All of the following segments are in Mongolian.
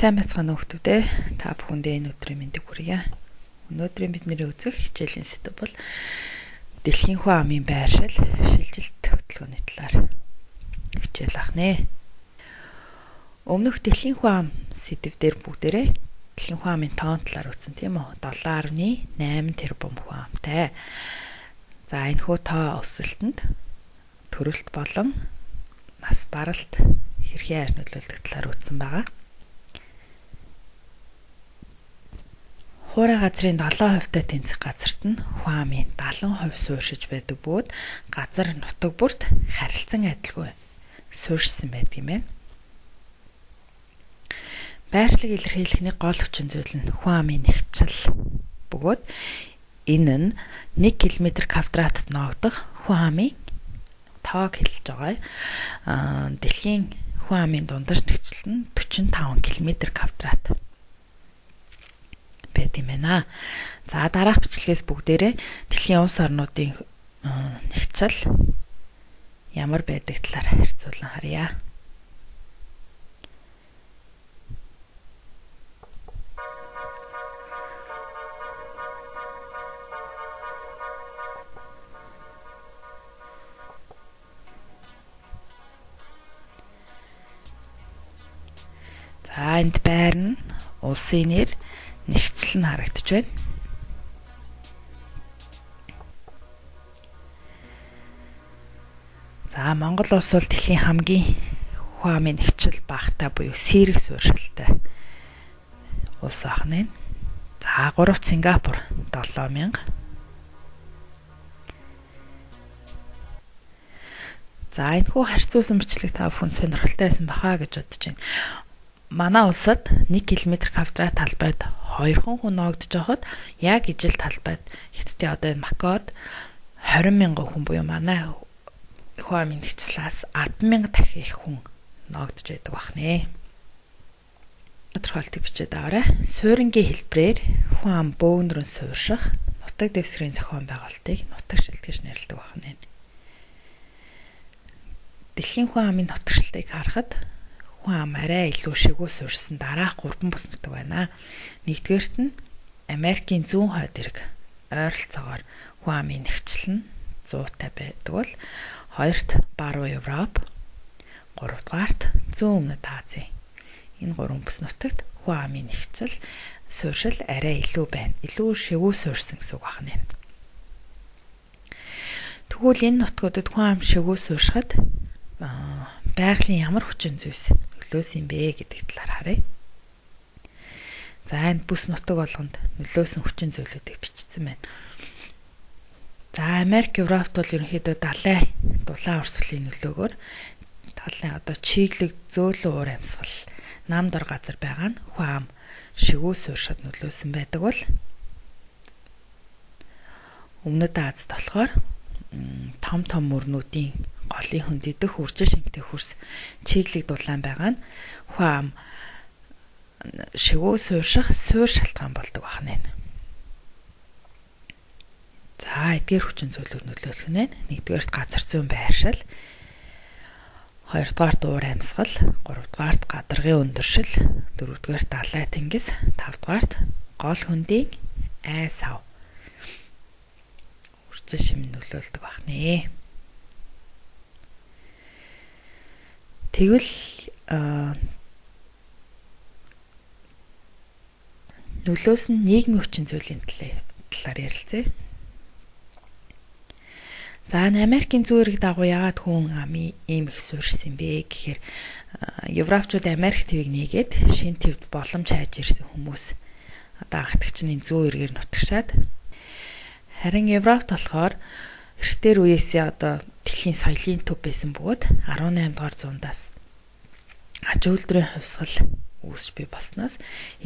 Сайн байцгаана хүүхдүүдээ. Та бүхэндээ энэ өдрийн мэндийг хүргье. Өнөөдрийн бидний үзэх хичээлийн сэдэв бол дэлхийн хүн амын байршил, шилжилт хөтөлбөрийн талаар хичээл ахнэ. Өмнөх дэлхийн хүн ам сэдэвээр бүгдээрээ дэлхийн хүн амын тоон талаар үзсэн тийм үү? 7.8 тэрбум хүн амтай. За энэ хүү тоо өсөлтөнд төрөлт болон нас баралт хэрхэн яаж нөлөөлдөг талаар үзсэн байгаа. Хуурай газрын 7% тэнцэх газарт нь хүн амын 70% суурьшиж байдаг бөгөөд газар нутаг бүрт харилцан адилгүй суурьшсан байдаг юм байна. Байршлыг илэрхийлэхний гол хүчин зүйл нь хүн амын нэгтгэл бөгөөд энэ нь 1 км²-т ноогдох хүн амын тоог хэлж байгаа. Дэлхийн хүн амын дундаж нэгтгэл нь 45 км². Байт юм байна. За дараах бичлэгээс бүгдээрээ дэлхийн улс орнуудын нэгцэл ямар байдаг талаар харьцуулан харъя. За энд байр нь улсын нэр нэгцэл нь харагдаж байна. За Монгол улс бол дэлхийн хамгийн хүн амын нэгцэл багтаа буюу сэрэг суурьшилтай улс ахна. За 3-т Сингапур 7000. За энэ хүү харьцуулсан бичлэг та бүхэн сонирхолтой байсан бахаа гэж бодож байна. Манай улсад 1 км² талбайд 2 хүн ноогдож байхад яг ижил талбайд хятадын одоо энэ Макаод 20,000 хүн буюу манай хүн амын нэгцлээс 10,000 дахин их хүн ноогдож байдаг бахнэ. Тодорхойлтыг бичээд аваарай. Суурингийн хэлбэрээр хүн ам бөөгнөрөн суурших нутаг дэвсгэрийн зохион байгуулалтыг нутагшилт гэж нэрлэдэг бахнэ. Дэлхийн хүн амын нутагшилтыг харахад хүн ам арай илүү шигүү суурьсан дараах 3 бүс нутаг байна. Нэгдүгээрт нь Америкийн зүүн хойд эрг ойролцоогоор хүн амын нэгцэл нь 100-тай байдаг бол хоёрт Баруун Европ, гуравдугаарт Зүүн Өмнөд Азийн. Энэ 3 бүс нутагт хүн амын нэгцэл суурьшил арай илүү байна. Илүү шигүү суурьсан гэсэн үг байна. Тэгвэл энэ нутгуудад хүн ам шигүү суурьшихад байгалийн ямар хүчин зүйлс нөлөөсөн бэ гэдэг талаар харъя. За энэ бүс нутаг болгонд нөлөөсөн хүчин зүйлүүдийг бичсэн байна. За Америк, Европт бол ерөнхийдөө дулаан урсгалын нөлөөгөөр талын одоо чиглэг зөөлөн уур амьсгал нам дор газар байгаа нь хүн ам шигүү суурьшихад нөлөөсөн байдаг бол Өмнөд Азид болохоор том мөрнүүдийн голын хүнд идэх үржил шимтэх хөрс чиглэг дулаан байгаа нь хүн ам шигүү суурьших суур шалтгаан болдог байна. За эдгээр хүчин зүйлүүд нөлөөлөх нь нэгдүгээрт газар зүйн байршил, хоёрдугаарт уур амьсгал, гуравдугаарт гадаргын өндөршил, дөрөвдүгээрт далай тэнгис, тавдугаарт гол хөндийн ай сав үржил шим нөлөөлдөг байна. Тэгвэл нөлөөсөн нийгмийн хүчин зүйлийн талаар ярилцъя. За Америкийн зүүн эрэг дагуу яагаад хүн амын ийм их суурьшсан бэ гэхээр Европчууд Америк твийг нээгээд шинэ твд боломж хайж ирсэн хүмүүс одоо анхдагчны зүүн эргээр нутагшаад харин Европт болохоор эртээр үеэсээ одоо дэлхийн соёлын төв байсан бөгөөд 18 дугаар зуундаас аж үйлдвэрийн хувьсгал үүсч бий болсноос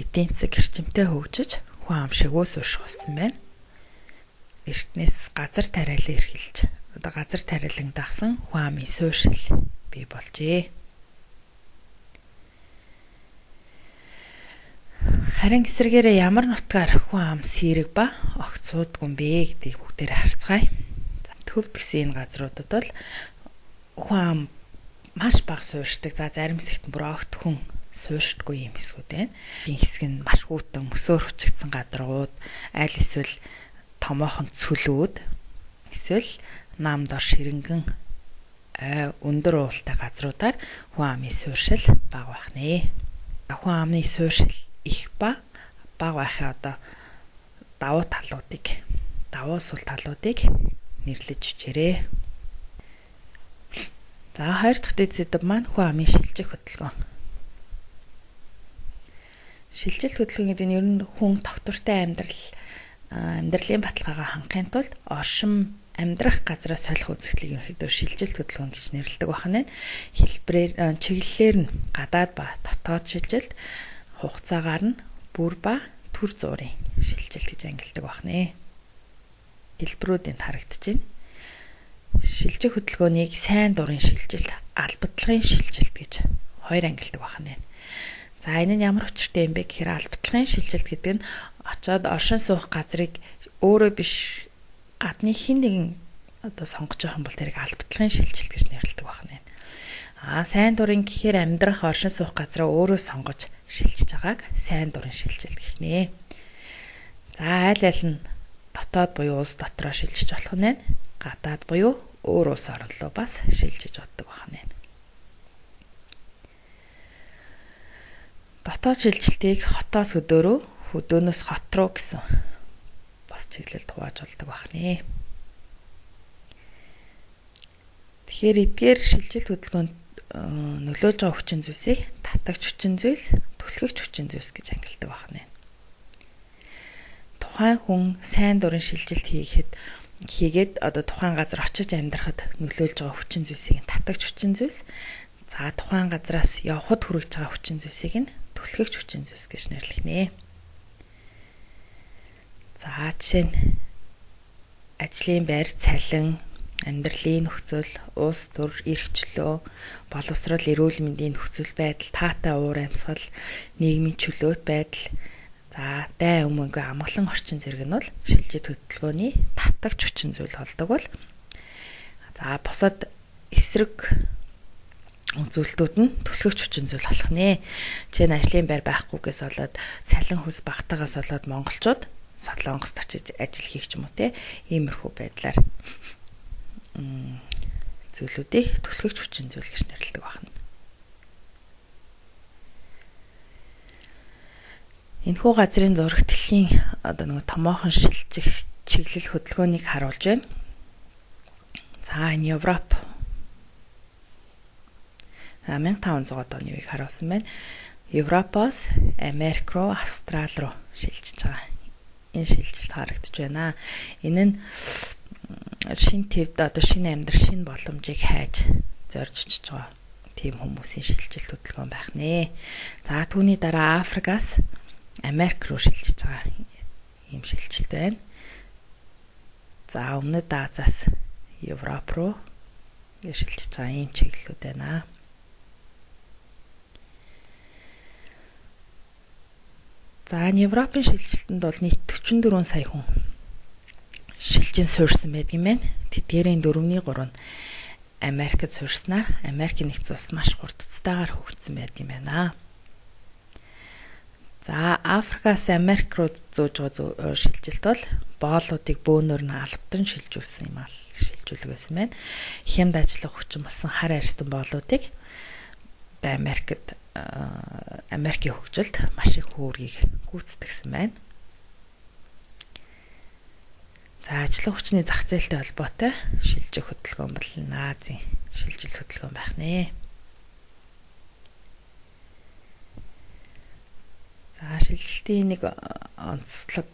эдийн засаг эрчимтэй хөгжиж хүн ам шигүү суурьших болсон байна. Эртнээс газар тариалан эрхэлж одоо газар тариалан дагсан хүн амын суурьшил бий болжээ. Харин эсвэргээрээ ямар нутгаар хүн ам сэрэг ба огцуудгүй юм бэ гэдгийг бүгдээр харцгаая. Төвд гэсэн энэ газруудад бол хүн ам маш бага суурьшдаг. За зарим хэсэгт бүр огт хүн сууршдаггүй юм хэсгүүд байна. Энэ хэсэг нь маш хүйтэн мөсөөр хучигдсан гадаргууд, аль эсвэл томоохон цөлүүд, эсвэл нам дор ширэнгэн өндөр уултай газруудаар хүн амын сууршил бага байх нэ. Хүн амны сууршил их бага байхын давуу сул талуудыг нэрлэж бичээрэй. За 2 дахь дэд сэдэв маань хүн амын шилжих хөдөлгөөн. Шилжилт хөдөлгөөн гэдэг нь ер нь хүн доктортой амьдралын баталгаагаа хангахын тулд оршин амьдрах газраас солих үзэгдлийг ерөнхийдөө шилжилт хөдөлгөөн гэж нэрлэдэг байна. Хэлбэрээр чиглэлээр нь гадаад ба дотоод шилжилт, хугацаагаар нь бүр ба төр зуурын шилжилт гэж ангилдаг байна. Хэлбэрүүдэнд харагдаж байна. Шилжих хөдөлгөөнийг сайн дурын шилжилт, албадлагын шилжилт гэж хоёр ангилдаг байна. За энэ нь ямар учиртай юм бэ гэхээр албадлагын шилжилт гэдэг нь очоод оршин суух газрыг өөрөө биш гадны хин нэгэн сонгож байгаа юм бол тэрийг албадлагын шилжилт гэж нэрлэдэг байна. Сайн дурын гэхээр амьдрах оршин суух газраа өөрөө сонгож шилжиж байгааг сайн дурын шилжилт гэх нэ. За аль нь дотоод буюу улс дотроо шилжиж болох нь гадаад буюу өөр улс орн руу бас шилжиж боддог байна. Дотоод шилжилтийг хотоос хөдөө рүү, хөдөөнөөс хот руу гэсэн бас чиглэлд хувааж болдог байна. Тэгэхээр эдгээр шилжилт хөдөлгөөнд нөлөөлж байгаа хүчин зүйлсийг татагч хүчин зүйлс, түлхэгч хүчин зүйлс гэж ангилдаг байна. Тухайн хүн сайн дурын шилжилт хийгээд тухайн газар очиж амьдрахад нөлөөлж байгаа хүчин зүйлсийг татагч хүчин зүйлс, за тухайн газраас явхад хүрэж байгаа хүчин зүйлсийг нь түлхэгч хүчин зүйлс гэж нэрлэх нэ. За жишээ нь ажлын байр, цалин, амьдралын нөхцөл, улс төр, эрх чөлөө, боловсрол, эрүүл мэндийн нөхцөл байдал, таатай уур амьсгал, нийгмийн чөлөөт байдал, за дайн өмнөгүй амгалан орчин зэрэг нь бол шилжилт хөдөлгөөний татагч хүчин зүйл болдог бол за бусад эсрэг үзүүлэлтүүд нь түлхэгч хүчин зүйл болох нэ. Жишээ нь ажлын байр байхгүйгээс болоод цалин хүс багтаагаас болоод монголчууд Солонгост очиж ажил хийх ч юм уу те иймэрхүү байдлаар зүйлүүдийг түлхэгч хүчин зүйл гэж нэрлэдэг байна. Энэхүү газрын зураг дэлхийн томоохон шилжих чиглэл хөдөлгөөнийг харуулж байна. За энэ Европ 1500 оны үеийг харуулсан байна. Европоос Америк руу, Австрали руу шилжиж байгаа. Энэ шилжилт харагдаж байна. Энэ нь шинэ төвд шинэ амьдрал, шинэ боломжийг хайж зорж байгаа тийм хүмүүсийн шилжилт хөдөлгөөн байх нэ. За түүний дараа Африкаас Америк руу шилжиж байгаа ийм шилжилт байна. За өмнөд Азиас Европ руу шилжиж байгаа ийм чиглэлүүд байна. За Европын шилжилтэнд бол нийт 44 сая хүн шилжин суурьсан байдаг юм байна. Тэдгээрийн 4/3 нь Америкт суурьснаар Америкийн нэгдсэн улс маш хурдцайгаар хөгжсөн байдаг юм байна. За Африкаас Америк руу зөөж байгаа шилжилт бол боолуудыг бөөнөр нь албадан шилжүүлсэн юм аа шилжүүлэг байсан байна. Хямд ажиллах хүчин болсон хар арьстан боолуудыг Америкийн хөгжилд маш их үүргийг гүйцэтгэсэн байна. За ажиллах хүчний зах зээлтэй холбоотой шилжих хөдөлгөөн бол Азийн шилжилт хөдөлгөөн байх нэ. За шилжилтийн нэг онцлог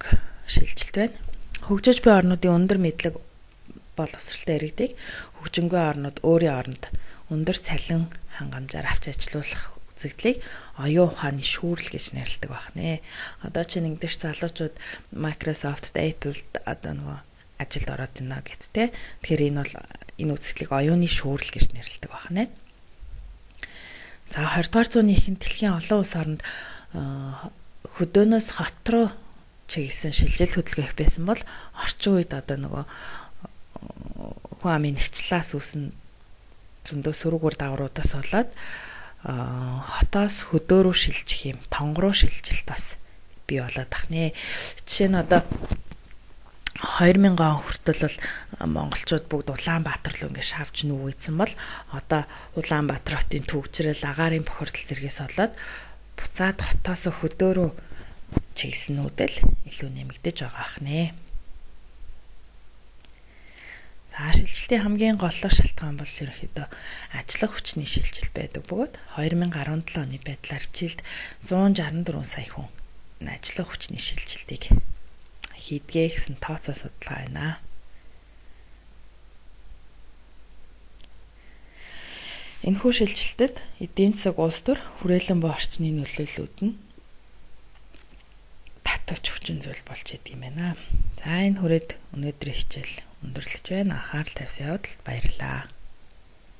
шилжилт байна. Хөгжиж буй орнуудын өндөр мэдлэг боловсралтай иргэдийг хөгжингүй орнууд өөрийн оронд өндөр цалин хангамжаар авч ажиллуулах үзэгдлийг оюун ухааны шүүрэл гэж нэрлэдэг байна. Одоо чи нэгдэж залуучууд Microsoft, Apple ажилд ороод байна гэт те. Тэгэхээр энэ бол энэ үзэгдлийг оюуны шүүрэл гэж нэрлэдэг байна. За 20 дугаар зууны эхэнд дэлхийн олон улс оронд хөдөөнөөс хот руу чиглэсэн шилжилт хөдөлгөөн их байсан бол орчин үед хүн амын нэгчлээс үүснэ зөндөө сөрөг үр дагавруудаас болоод хотоос хөдөө рүү шилжих юм тонгороо шилжилт бас бий болоод тахнэ. Жишээ нь одоо 2000 он хүртэл бол монголчууд бүгд Улаанбаатар руу ингээд шавж нүгэсэн бол одоо Улаанбаатар хотын төвчрэл агаарын бохирдол зэргээс болоод буцаад хотоос хөдөө рүү чиглэснүүдэл илүү нэмэгдэж байгаа ахнэ. За шилжилтийн хамгийн голлох шалтгаан бол ерөнхийдөө ажиллах хүчний шилжилт байдаг бөгөөд 2017 оны байдлаар жилд 164 сая хүн ажиллах хүчний шилжилтийг хийдгээ гэсэн тооцоо судалгаа байна. Энэхүү шилжилтэд эдийн засаг улс төр хүрээлэн буй орчны нөлөөллүүд нь татварч хүчин зүйл болж идэг юм байна. За энэ хүрээд өнөөдрийн хичээл өндөрлөж байна. Анхаарал тавьсан явдалд баярлалаа.